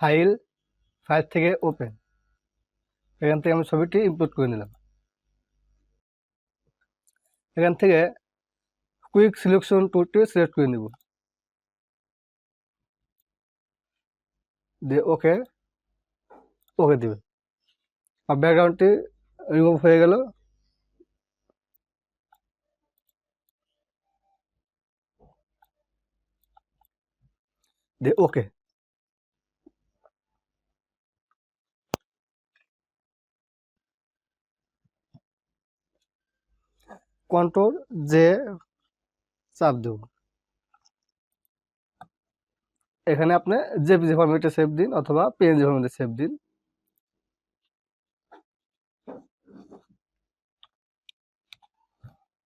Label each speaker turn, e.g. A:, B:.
A: File থেকে open, এখান থেকে আমি ছবিটি ইম্পোর্ট করে নিলাম। এখান থেকে কুইক সিলেকশন টুলটি সিলেক্ট করে নেব, দিয়ে ওকে দিবে। আর ব্যাকগ্রাউন্ডটি রিমুভ হয়ে গেল। দিয়ে ওকে। কন্ট্রোল জে চাপ দেব। এখানে আপনি জেপিজি ফরম্যাটে সেভ দিন অথবা পিএনজি ফরম্যাটে সেভ দিন।